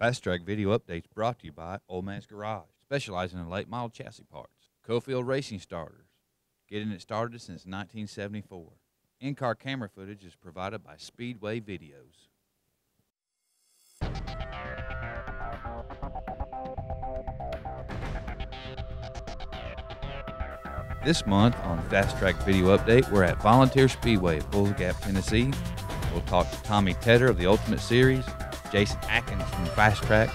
Fastrak video updates brought to you by Old Man's Garage, specializing in late model chassis parts. Cofield Racing Starters, getting it started since 1974. In-car camera footage is provided by Speedway Videos. This month on Fastrak Video Update, we're at Volunteer Speedway at Bulls Gap, Tennessee. We'll talk to Tommy Tedder of the Ultimate Series, Jason Atkins from Fastrak,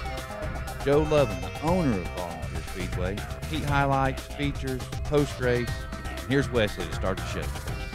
Joe Lovin, the owner of Volunteer Speedway, heat highlights, features, post-race, and here's Wesley to start the show.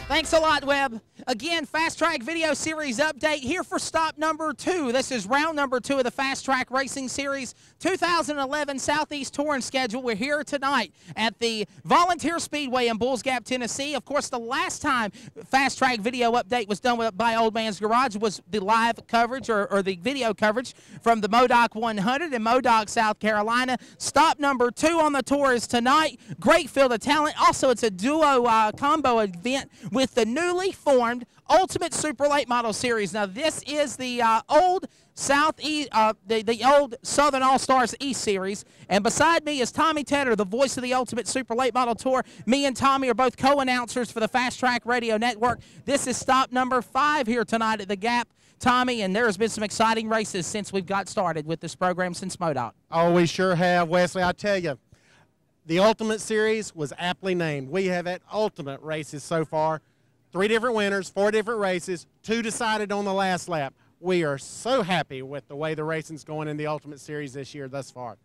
Thanks a lot, Webb. Again, Fastrak Video Series update here for stop number 2. This is round number 2 of the Fastrak Racing Series 2011 Southeast Touring Schedule. We're here tonight at the Volunteer Speedway in Bulls Gap, Tennessee. Of course, the last time Fastrak Video update was done by Old Man's Garage was the live coverage or the video coverage from the Modoc 100 in Modoc, South Carolina. Stop number 2 on the tour is tonight. Great field of talent. Also, it's a duo combo event with the newly formed Ultimate Super Late Model Series. Now, this is the old Southeast, the old Southern All-Stars East Series. And beside me is Tommy Tedder, the voice of the Ultimate Super Late Model Tour. Me and Tommy are both co-announcers for the Fastrak Radio Network. This is stop number 5 here tonight at the Gap, Tommy, and there's been some exciting races since we've got started with this program since Modoc. Oh, we sure have, Wesley. I tell you, the Ultimate Series was aptly named. We have had Ultimate races so far. 3 different winners, 4 different races, 2 decided on the last lap. We are so happy with the way the racing's going in the Ultimate Series this year thus far.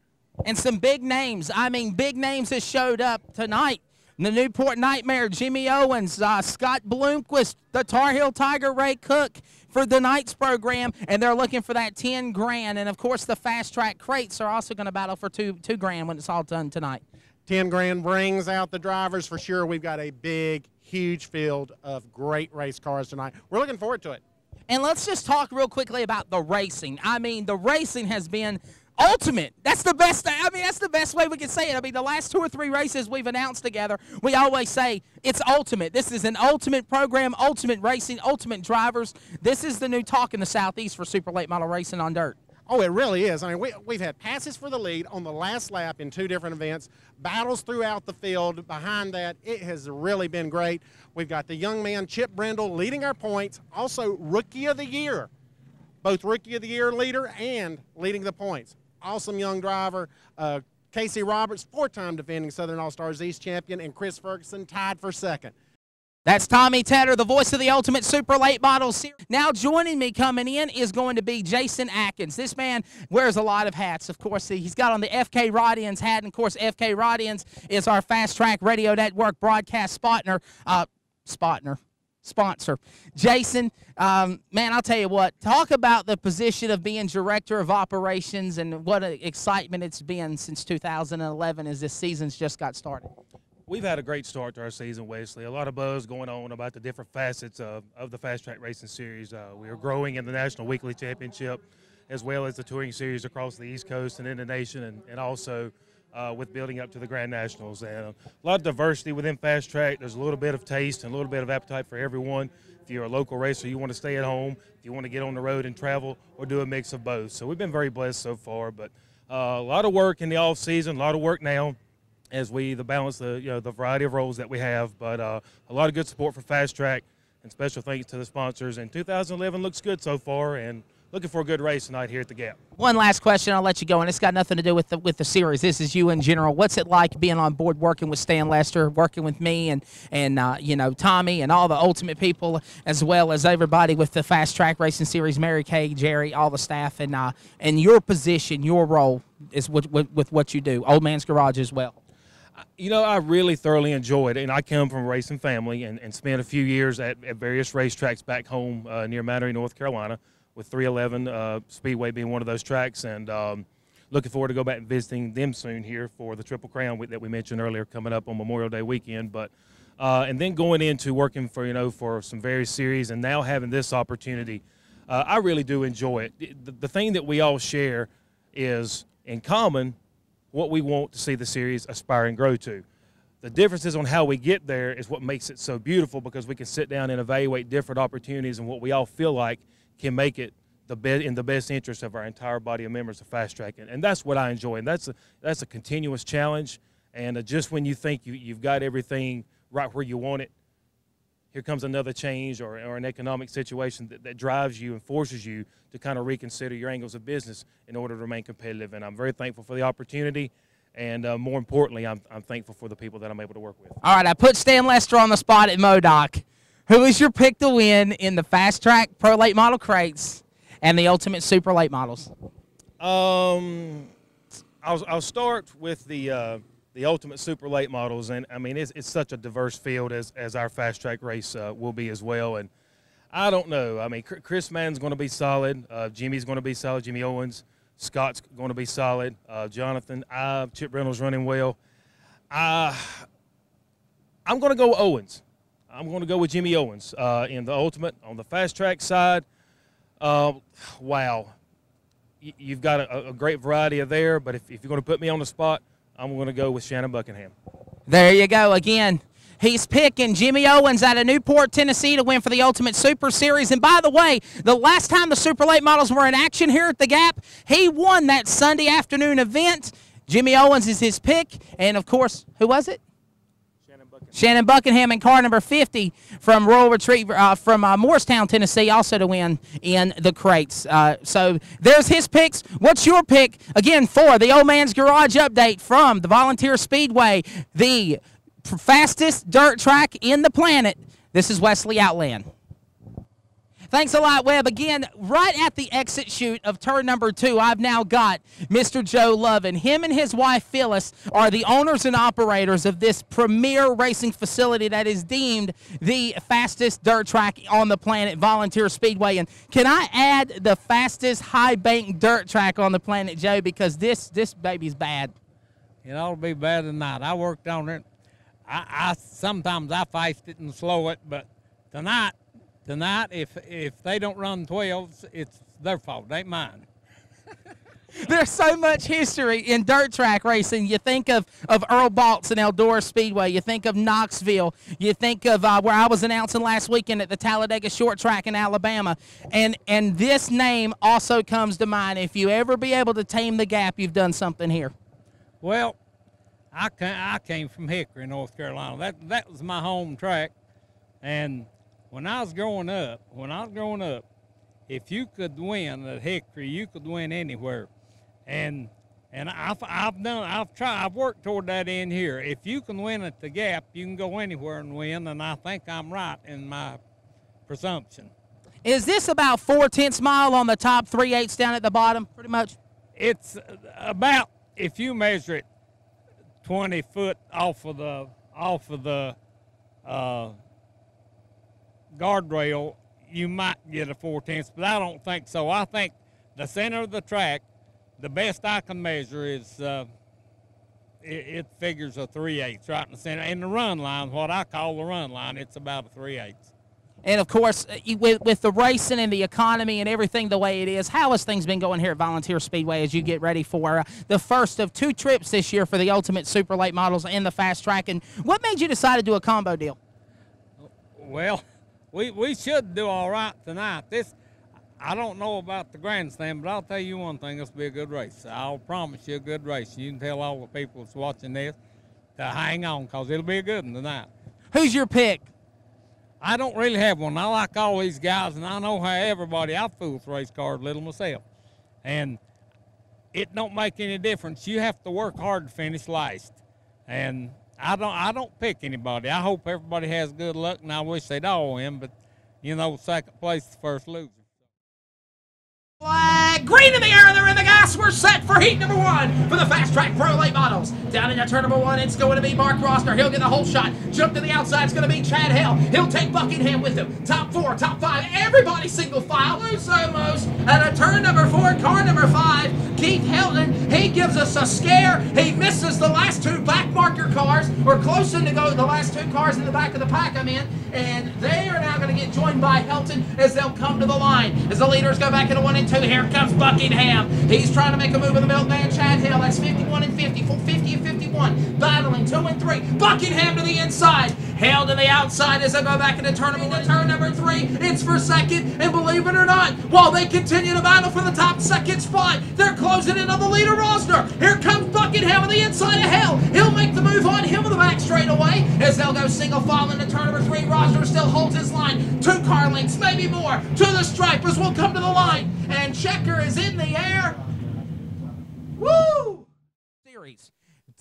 And some big names. I mean, big names that showed up tonight. The Newport Nightmare, Jimmy Owens, Scott Bloomquist, the Tar Heel Tiger, Ray Cook for the night's program, and they're looking for that 10 grand. And, of course, the Fastrak Crates are also going to battle for two grand when it's all done tonight. 10 grand brings out the drivers for sure. We've got a big, huge field of great race cars tonight. We're looking forward to it. And let's just talk real quickly about the racing. I mean, the racing has been ultimate. That's the best. I mean, that's the best way we can say it. I mean, the last 2 or 3 races we've announced together, we always say it's ultimate. This is an ultimate program, ultimate racing, ultimate drivers. This is the new talk in the Southeast for super late model racing on dirt. Oh, it really is. I mean, we've had passes for the lead on the last lap in 2 different events, battles throughout the field. Behind that, it has really been great. We've got the young man, Chip Brindle, leading our points, also Rookie of the Year, both Rookie of the Year leader and leading the points. Awesome young driver. Casey Roberts, 4-time defending Southern All-Stars East champion, and Chris Ferguson tied for 2nd. That's Tommy Tedder, the voice of the Ultimate Super Late Model Series. Now joining me coming in is going to be Jason Atkins. This man wears a lot of hats. Of course, he's got on the FK Rodians hat, and of course, FK Rodians is our Fastrak Radio Network broadcast sponsor. Jason, man, I'll tell you what, talk about the position of being Director of Operations and what an excitement it's been since 2011 as this season's just got started. We've had a great start to our season, Wesley. A lot of buzz going on about the different facets of the Fastrak Racing Series. We are growing in the National Weekly Championship as well as the Touring Series across the East Coast and in the nation, and also with building up to the Grand Nationals. And a lot of diversity within Fastrak. There's a little bit of taste and a little bit of appetite for everyone. If you're a local racer, you want to stay at home. If you want to get on the road and travel, or do a mix of both. So we've been very blessed so far, but a lot of work in the off season, a lot of work now, as we balance the variety of roles that we have, but a lot of good support for Fastrak, and special thanks to the sponsors. And 2011 looks good so far, and looking for a good race tonight here at the Gap. One last question, I'll let you go, and it's got nothing to do with the series. This is you in general. What's it like being on board, working with Stan Lester, working with me, and you know, Tommy, and all the Ultimate people, as well as everybody with the Fastrak Racing Series, Mary Kay, Jerry, all the staff, and your position, your role is with what you do, Old Man's Garage as well. You know, I really thoroughly enjoy it, and I come from a racing family and spent a few years at various racetracks back home near Metairie, North Carolina, with 311 Speedway being one of those tracks, and looking forward to go back and visiting them soon here for the Triple Crown that we mentioned earlier coming up on Memorial Day weekend. But and then going into working for some various series, and now having this opportunity, I really do enjoy it. The thing that we all share is in common what we want to see the series aspire and grow to. The differences on how we get there is what makes it so beautiful, because we can sit down and evaluate different opportunities and what we all feel like can make it in the best interest of our entire body of members of Fast Track, and that's what I enjoy. And that's a continuous challenge. And just when you think you've got everything right where you want it, here comes another change or an economic situation that drives you and forces you to kind of reconsider your angles of business in order to remain competitive. And I'm very thankful for the opportunity. And more importantly, I'm thankful for the people that I'm able to work with. All right, I put Stan Lester on the spot at MoDoc. Who is your pick to win in the Fast Track Pro Late Model crates and the Ultimate Super Late Models? I'll start with the Ultimate Super Late Models, and I mean it's such a diverse field as our Fast Track race will be as well. And I don't know. I mean, Chris Mann's going to be solid. Jimmy's going to be solid. Jimmy Owens. Scott's going to be solid. Jonathan, Chip Reynolds running well. I'm going to go with Owens. I'm going to go with Jimmy Owens in the Ultimate. On the Fast Track side, wow. You've got a great variety of there, but if you're going to put me on the spot, I'm going to go with Shannon Buckingham. There you go. Again, he's picking Jimmy Owens out of Newport, Tennessee to win for the Ultimate Super Series. And by the way, the last time the Super Late Models were in action here at the Gap, he won that Sunday afternoon event. Jimmy Owens is his pick. And, of course, who was it? Shannon Buckingham in car number 50 from Royal Retreat from Morristown, Tennessee, also to win in the crates. So there's his picks. What's your pick, again, for the Old Man's Garage update from the Volunteer Speedway, the fastest dirt track in the planet? This is Wesley Outland. Thanks a lot, Webb. Again, right at the exit chute of turn number 2, I've now got Mr. Joe Lovin. Him and his wife, Phyllis, are the owners and operators of this premier racing facility that is deemed the fastest dirt track on the planet, Volunteer Speedway. And can I add the fastest high bank dirt track on the planet, Joe, because this baby's bad. It ought to be better than that. I worked on it. Sometimes I feist it and slow it, but tonight, if they don't run 12s, it's their fault. It ain't mine. There's so much history in dirt track racing. You think of Earl Baltz and Eldora Speedway. You think of Knoxville. You think of where I was announcing last weekend at the Talladega Short Track in Alabama. And this name also comes to mind. If you ever be able to tame the Gap, you've done something here. Well, I came from Hickory, North Carolina. That was my home track. And when I was growing up, if you could win at Hickory, you could win anywhere. And I've worked toward that end here. If you can win at the Gap, you can go anywhere and win, and I think I'm right in my presumption. Is this about 4/10 mile on the top, 3/8 down at the bottom, pretty much? It's about, if you measure it 20 foot off of the guardrail, you might get a 4/10, but I don't think so. I think the center of the track, the best I can measure is it figures a 3/8 right in the center. And the run line, what I call the run line, it's about a 3/8. And, of course, with the racing and the economy and everything the way it is, how has things been going here at Volunteer Speedway as you get ready for the first of 2 trips this year for the Ultimate Super Late Models and the Fast Track? And what made you decide to do a combo deal? Well, we should do all right tonight. I don't know about the grandstand, but I'll tell you one thing, this will be a good race. I'll promise you a good race. You can tell all the people that's watching this to hang on, because it'll be a good one tonight. Who's your pick? I don't really have one. I like all these guys, and I know how everybody, I fool with race cars little myself. And it don't make any difference. You have to work hard to finish last. And I don't pick anybody. I hope everybody has good luck, and I wish they'd all win, but, you know, second place is the first loser. Flag green in the air, they're in the gas. We're set for heat number 1 for the Fast Track Pro Late Models. Down into turn number 1, it's going to be Mark Rosner. He'll get the whole shot. Jump to the outside, it's going to be Chad Hell. He'll take Buckingham with him. Top 4, top 5, everybody single file. Loose almost. And a turn number 4, car number 5, Keith Helton. He gives us a scare. He misses the last 2 back marker cars. We're close in to go the last 2 cars in the back of the pack I'm in. And they are now going to get joined by Helton as they'll come to the line. As the leaders go back into 1 and 2, here comes Buckingham. He's trying to make a move with the milkman, Chad Hill. That's 51 and 50. 50 and 51 1. Battling 2 and 3. Buckingham to the inside. Hale to the outside as they go back into tournament. To turn number 3. It's for second. And believe it or not, while they continue to battle for the top second spot, they're closing in on the leader, Rosner. Here comes Buckingham on the inside of Hale. He'll make the move on him on the back straightaway as they'll go single file into turn number 3. Rosner still holds his line. 2 car lengths, maybe more, to the stripers. Will come to the line. And Checker is in the air. Woo! Series.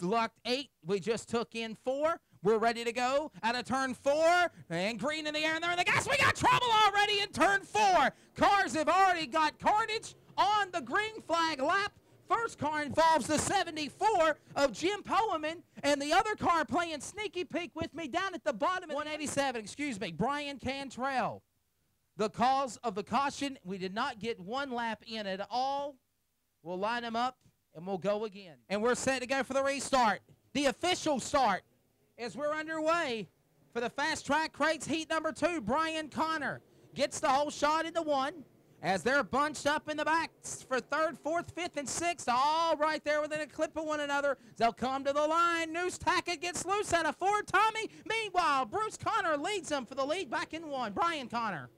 Locked 8. We just took in 4. We're ready to go out of turn 4. And green in the air. And there in the gas. We got trouble already in turn 4. Cars have already got carnage on the green flag lap. First car involves the 74 of Jim Poeman, and the other car playing sneaky peek with me down at the bottom of 187, Brian Cantrell. The cause of the caution, we did not get 1 lap in at all. We'll line them up, and we'll go again. And we're set to go for the restart. The official start as we're underway for the Fast Track Crates Heat number 2. Brian Connor gets the whole shot into 1. As they're bunched up in the back for 3rd, 4th, 5th, and 6th, all right there within a clip of one another. They'll come to the line. Noose Tackett gets loose out of 4. Tommy. Meanwhile, Bruce Connor leads them for the lead back in 1. Brian Connor.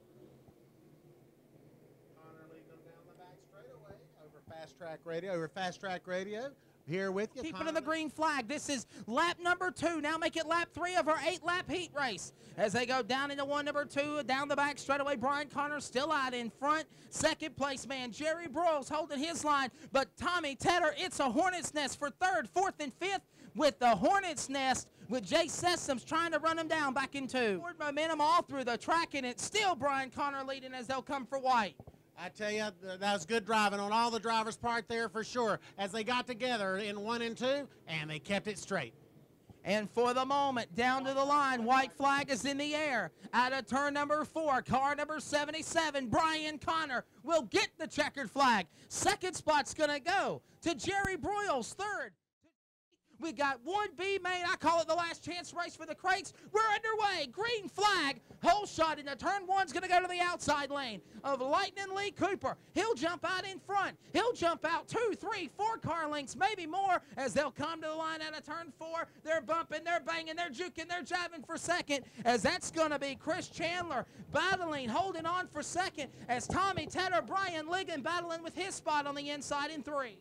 Connor leading them down the back straightaway over Fast Track Radio. Here with you. Keeping in the green flag. This is lap number 2. Now make it lap 3 of our 8-lap heat race. As they go down into 1, number 2, down the back straightaway. Brian Connor still out in front. Second place man, Jerry Broyles holding his line. But Tommy Tedder, it's a hornet's nest for 3rd, 4th, and 5th. With the hornet's nest with Jay Sessoms trying to run him down back in 2. Forward momentum all through the track, and it's still Brian Connor leading as they'll come for white. I tell you, that was good driving on all the drivers' part there for sure, as they got together in 1 and 2, and they kept it straight. And for the moment, down to the line, white flag is in the air. Out of turn number 4, car number 77, Brian Connor will get the checkered flag. Second spot's going to go to Jerry Broyles. 3rd. We got 1B made. I call it the last chance race for the crates. We're underway. Green flag. Whole shot into turn 1's going to go to the outside lane of Lightning Lee Cooper. He'll jump out in front. He'll jump out 2, 3, 4 car lengths, maybe more, as they'll come to the line out of turn 4. They're bumping, they're banging, they're juking, they're jabbing for second, as that's going to be Chris Chandler battling, holding on for second, as Tommy Tedder, Brian Ligon battling with his spot on the inside in 3.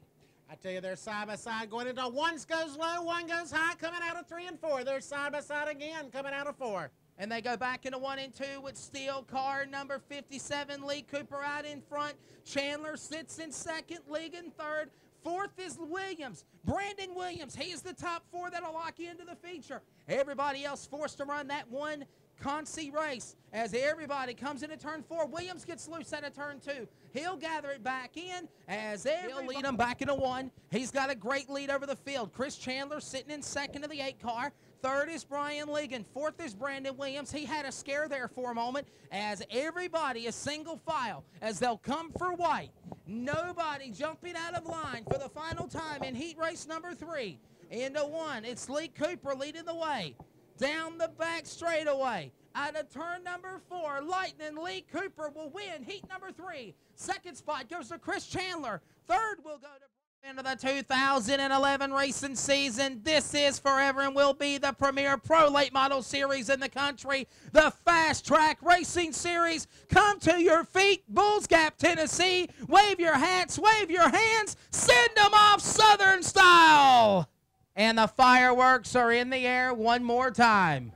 I tell you, they're side by side going into 1 goes low, 1 goes high, coming out of 3 and 4. They're side by side again, coming out of 4. And they go back into 1 and 2 with steel car number 57, Lee Cooper out in front. Chandler sits in 2nd, Ligon 3rd. 4th is Williams, Brandon Williams. He is the top 4 that'll lock you into the feature. Everybody else forced to run that 1 Concy race as everybody comes into turn 4. Williams gets loose out of turn 2. He'll gather it back in as he'll lead him back into 1. He's got a great lead over the field. Chris Chandler sitting in 2nd of the 8 car. 3rd is Brian Ligon. 4th is Brandon Williams. He had a scare there for a moment as everybody is single file as they'll come for white. Nobody jumping out of line for the final time in heat race number 3. Into 1, it's Lee Cooper leading the way. Down the back straightaway. Out of turn number 4, Lightning Lee Cooper will win heat number 3. Second spot goes to Chris Chandler. 3rd will go to into the 2011 racing season. This is forever and will be the premier pro late model series in the country. The Fast Track Racing Series. Come to your feet, Bulls Gap, Tennessee. Wave your hats, wave your hands. Send them off Southern style. And the fireworks are in the air one more time.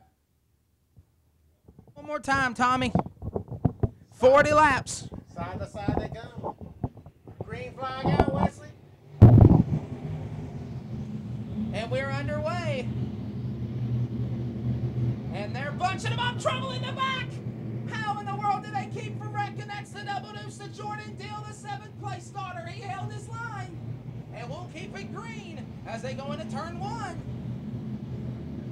One more time, Tommy. 40 laps. Side by side they go. Green flag out, Wesley. And we're underway. And they're bunching them up. Trouble in the back. How in the world do they keep from wrecking? That's the double deuce to Jordan Deal, the 7th place starter. He held his line. And we'll keep it green as they go into turn 1.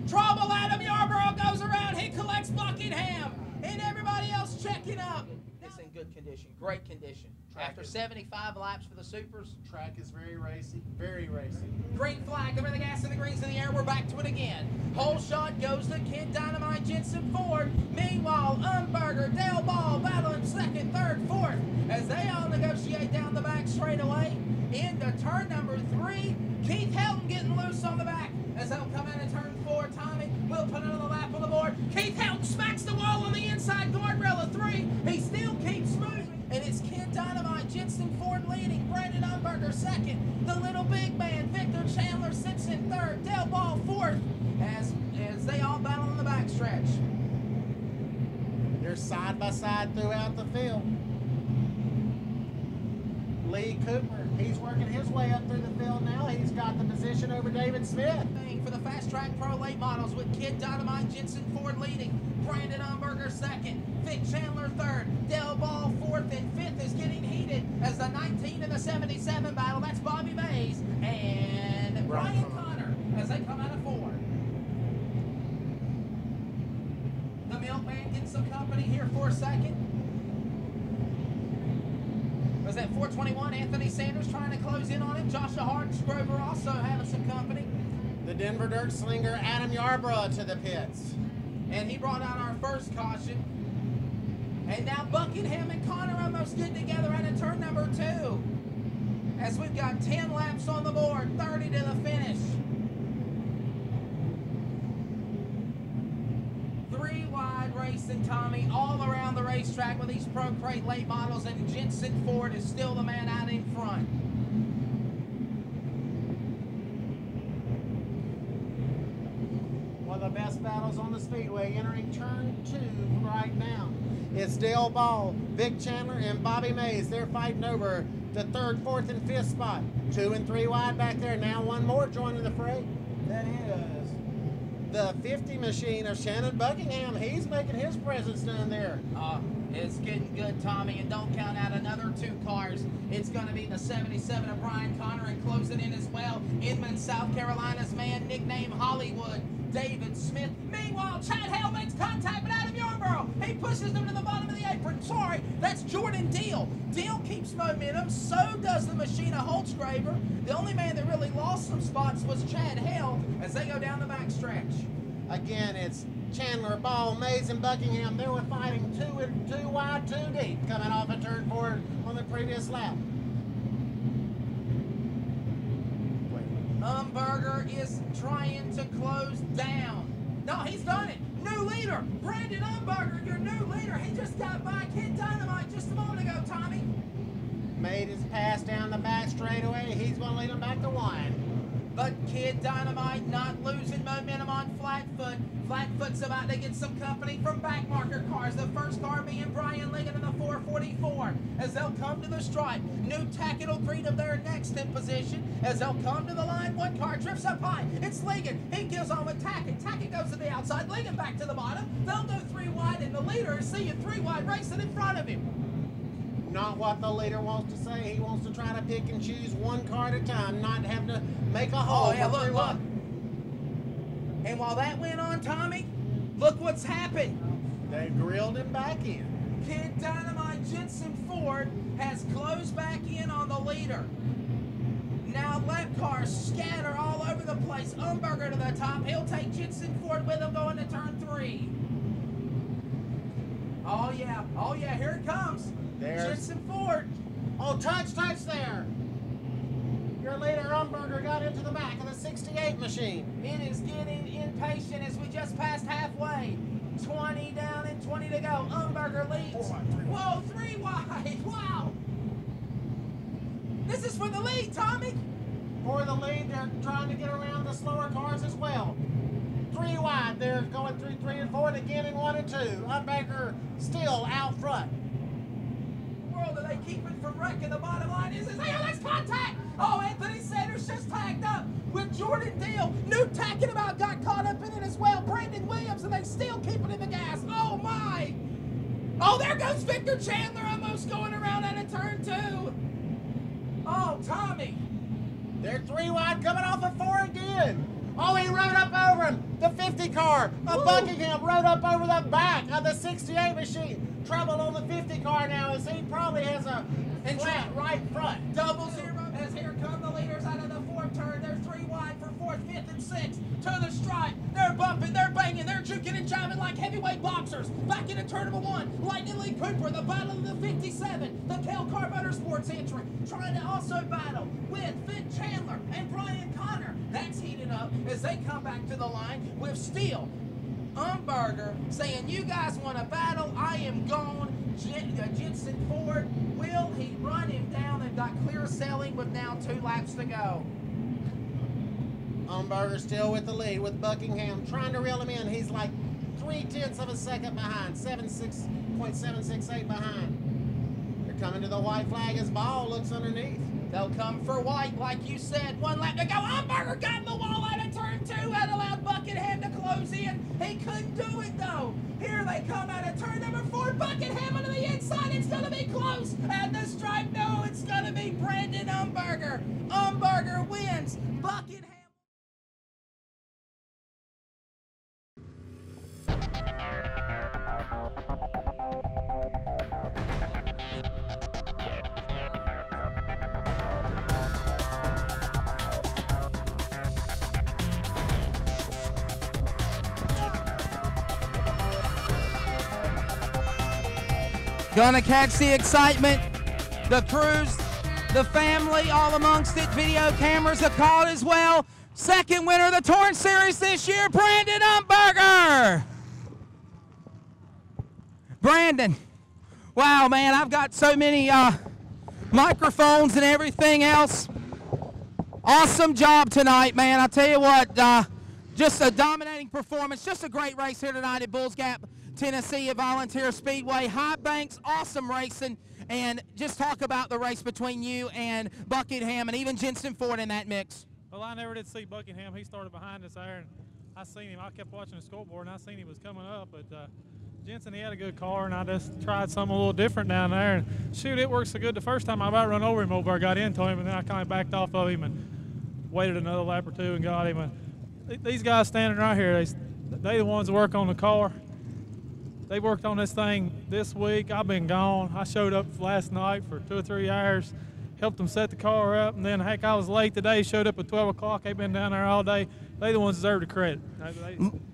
Trouble, Adam Yarborough goes around. He collects Buckingham. And everybody else checking up. It's in good condition, great condition. After 75 laps for the Supers. Track is very racy, very racy. Green flag, over the gas and the greens in the air. We're back to it again. Whole shot goes to Kid Dynamite Jensen Ford. Meanwhile, Umberger, Dale Ball battling 2nd, 3rd, 4th as they all negotiate down the back straightaway. Into turn number 3, Keith Helton getting loose on the back as they'll come in and turn 4. Tommy will put another lap on the board. Keith Helton smacks the wall on the inside guardrail of 3. He still keeps moving, and it's Kid Dynamite, Jensen Ford leading, Brandon Umberger second. The little big man, Victor Chandler, sits in 3rd. Dale Ball 4th, as they all battle in the backstretch. They're side by side throughout the field. Lee Cooper, he's working his way up through the field now. He's got the position over David Smith. For the Fast Track Pro late models with Kid Dynamite, Jensen Ford leading, Brandon Umberger second, Vic Chandler 3rd, Dale Ball 4th, and 5th is getting heated as the 19 and the 77 battle. That's Bobby Mays and Brian Connor as they come out of 4. The Milkman gets some company here for a second. Was that 421? Anthony Sanders trying to close in on him. Joshua Hardsgrover also having some company. The Denver Dirt Slinger Adam Yarbrough to the pits. And he brought out our first caution. And now Buckingham and Connor almost get together out of turn number 2. As we've got 10 laps on the board, 30 to the finish. 3 wide racing, Tommy, all around the racetrack with these Pro Crate late models, and Jensen Ford is still the man out in front. One of the best battles on the Speedway entering turn 2 right now. It's Dale Ball, Vic Chandler, and Bobby Mays. They're fighting over the 3rd, 4th, and 5th spot. 2 and 3 wide back there. Now one more joining the fray. That is the 50 machine of Shannon Buckingham. He's making his presence down there. It's getting good, Tommy, and don't count out another 2 cars. It's going to be the 77 of Brian Connor, and closing in as well, Inman, South Carolina's man, nicknamed Hollywood, David Smith. Meanwhile, Chad Hale makes contact with Adam Yarbrough. He pushes him to the bottom of the apron. Sorry, that's Jordan Deal. Deal keeps momentum, so does the machine of Holtzgraver. The only man that really lost some spots was Chad Hale as they go down the backstretch. Again, it's Chandler, Ball, Mays, and Buckingham. They were fighting 2 wide, 2 deep, coming off a turn 4 on the previous lap. Umberger is trying to close down. No, he's done it. New leader, Brandon Umberger, your new leader. He just got by Kid Dynamite just a moment ago, Tommy. Made his pass down the back straightaway. He's going to lead him back to 1. But Kid Dynamite not losing momentum on Flatfoot. Flatfoot's about to get some company from back marker cars. The first car being Brian Ligon in the 444 as they'll come to the stripe. New Tackett will greet them there next in position as they'll come to the line. One car drifts up high. It's Ligon. He gives on with Tackett. Tackett goes to the outside. Ligon back to the bottom. They'll go 3 wide, and the leader is seeing 3 wide racing in front of him. Not what the leader wants to say. He wants to try to pick and choose 1 car at a time, not have to make a hole. Oh, yeah, look. And while that went on, Tommy, look what's happened. They grilled him back in. Kid Dynamite, Jensen Ford has closed back in on the leader. Now lap cars scatter all over the place. Umberger to the top. He'll take Jensen Ford with him going to turn 3. Oh, yeah, here it comes. Jensen Ford. Oh, touch there. Your leader, Umberger, got into the back of the 68 machine. It is getting impatient as we just passed halfway. 20 down and 20 to go. Umberger leads. 4 wide, 3 wide. Whoa, 3 wide. Wow. This is for the lead, Tommy. For the lead, they're trying to get around the slower cars as well. 3 wide, they're going through 3 and 4, and again in 1 and 2. Umberger still out front. World, do they keep it from wrecking? The bottom line is, hey, let's contact. Oh, Anthony Sanders just tagged up with Jordan Deal. New Tackett about got caught up in it as well. Brandon Williams, and they still keep it in the gas. Oh, my. Oh, there goes Victor Chandler almost going around out of turn 2. Oh, Tommy. They're 3 wide, coming off of 4 again. Oh, he rode up over him. The 50 car of Buckingham rode up over the back of the 68 machine. Trouble on the 50 car now as he probably has a flat right front. 0 as here come the leaders out of the 4th turn. They're 3 wide for 4th, 5th, and 6th. To the stripe. They're bumping, they're banging, they're juking and jiving like heavyweight boxers. Back into turn number 1. Lightning Lee Cooper, the battle of the 57. The Cal Car Motorsports entry. Trying to also battle with Vic Chandler and Brian Connor. That's heated up. as they come back to the line with Steele. Umberger saying, you guys want to battle, I am gone. Jensen Ford, will he run him down? They've got clear sailing with now 2 laps to go. Umberger still with the lead with Buckingham, trying to reel him in. He's like 0.3 of a second behind, 7.768 behind. They're coming to the white flag as Ball looks underneath. They'll come for white, like you said. 1 lap to go. Umberger got in the wall out of turn 2. That allowed Buckingham to close in. He couldn't do it, though. Here they come out of turn number 4. Buckingham on the inside. It's going to be close. At the stripe, no, it's going to be Brandon Umberger. Umberger wins. Buckingham. Gonna catch the excitement, the crews, the family, all amongst it. Video cameras are caught as well. Second winner of the Torrance Series this year, Brandon Umberger. Brandon, wow, man, I've got so many microphones and everything else. Awesome job tonight, man. I tell you what, just a dominating performance, just a great race here tonight at Bulls Gap, Tennessee at Volunteer Speedway. High Banks, awesome racing, and just talk about the race between you and Buckingham and even Jensen Ford in that mix. Well, I never did see Buckingham. He started behind us there, and I seen him. I kept watching the scoreboard, and I seen he was coming up, but Jensen, he had a good car, and I just tried something a little different down there, and shoot, it worked so good the first time I about run over him over, I got into him, and then I kind of backed off of him and waited another lap or 2 and got him. And these guys standing right here, they the ones that work on the car. They worked on this thing this week. I've been gone. I showed up last night for 2 or 3 hours, helped them set the car up, and then, heck, I was late today, showed up at 12 o'clock. They've been down there all day. They the ones deserve the credit.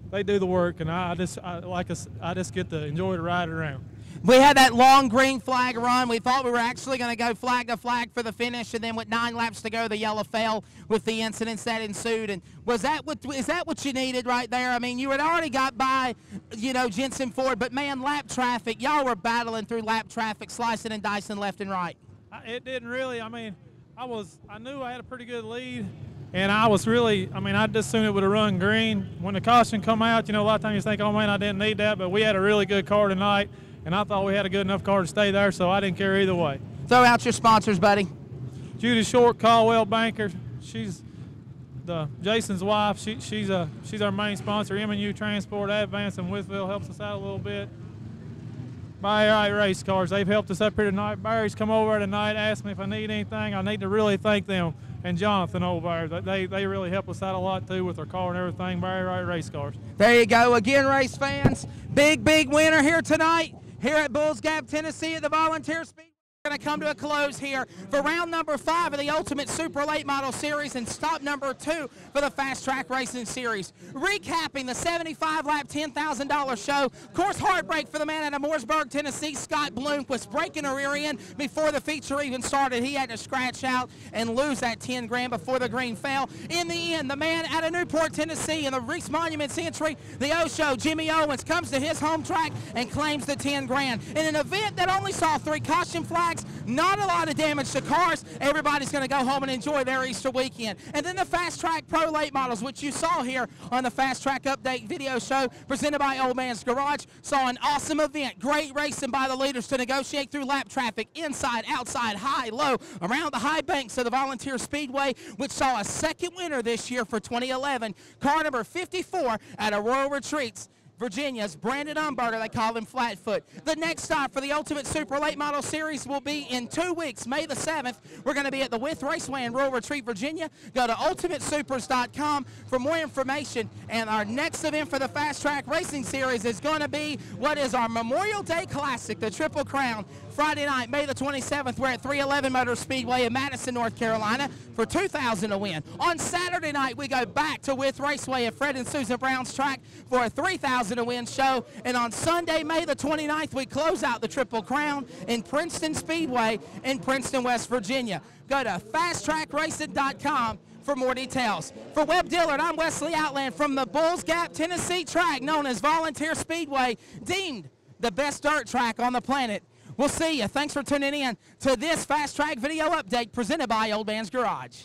They do the work, and I just get to enjoy the ride around. We had that long green flag run. We thought we were actually going to go flag to flag for the finish, and then with 9 laps to go, the yellow fell with the incidents that ensued. And is that what you needed right there? I mean, you had already got by, you know, Jensen Ford, but man, lap traffic, y'all were battling through lap traffic, slicing and dicing left and right. It didn't really. I mean, I knew I had a pretty good lead. And I was really, I'd just assume it would have run green. When the caution come out, you know, a lot of times you think, oh man, I didn't need that, but we had a really good car tonight, and I thought we had a good enough car to stay there, so I didn't care either way. Throw out your sponsors, buddy. Judy Short, Caldwell Banker. She's Jason's wife. She's our main sponsor. M&U Transport, Advance, and Withville helps us out a little bit. Barry Race Cars, they've helped us up here tonight. Barry's come over tonight, asked me if I need anything. I need to really thank them. And Jonathan over there, they really help us out a lot too with our car and everything. Barry Race Cars. There you go. Again, race fans, big winner here tonight here at Bulls Gap, Tennessee at the Volunteer Speedway. Going to come to a close here for round number 5 of the Ultimate Super Late Model Series and stop number 2 for the Fast Track Racing Series. Recapping the 75-lap, $10,000 show. Of course, heartbreak for the man out of Mooresburg, Tennessee, Scott Bloomquist, breaking a rear end before the feature even started. He had to scratch out and lose that 10 grand before the green fell. In the end, the man out of Newport, Tennessee, in the Reese Monument Century, the O-Show, Jimmy Owens, comes to his home track and claims the 10 grand. In an event that only saw 3 caution flags, not a lot of damage to cars. Everybody's going to go home and enjoy their Easter weekend. And then the Fast Track Pro Late Models, which you saw here on the Fast Track Update video show presented by Old Man's Garage, saw an awesome event. Great racing by the leaders to negotiate through lap traffic, inside, outside, high, low, around the high banks of the Volunteer Speedway, which saw a second winner this year for 2011. Car number 54 out of Royal Retreats, Virginia's Brandon Umberger. They call him Flatfoot. The next stop for the Ultimate Super Late Model Series will be in 2 weeks, May the 7th. We're going to be at the With Raceway in Royal Retreat, Virginia. Go to ultimatesupers.com for more information. And our next event for the Fast Track Racing Series is going to be what is our Memorial Day Classic, the Triple Crown. Friday night, May the 27th, we're at 311 Motor Speedway in Madison, North Carolina for $2,000 to win. On Saturday night, we go back to With Raceway at Fred and Susan Brown's track for a $3,000 to win show. And on Sunday, May the 29th, we close out the Triple Crown in Princeton Speedway in Princeton, West Virginia. Go to fasttrackracing.com for more details. For Webb Dillard, I'm Wesley Outland from the Bulls Gap, Tennessee track known as Volunteer Speedway, deemed the best dirt track on the planet. We'll see you. Thanks for tuning in to this Fast Track video update presented by Old Man's Garage.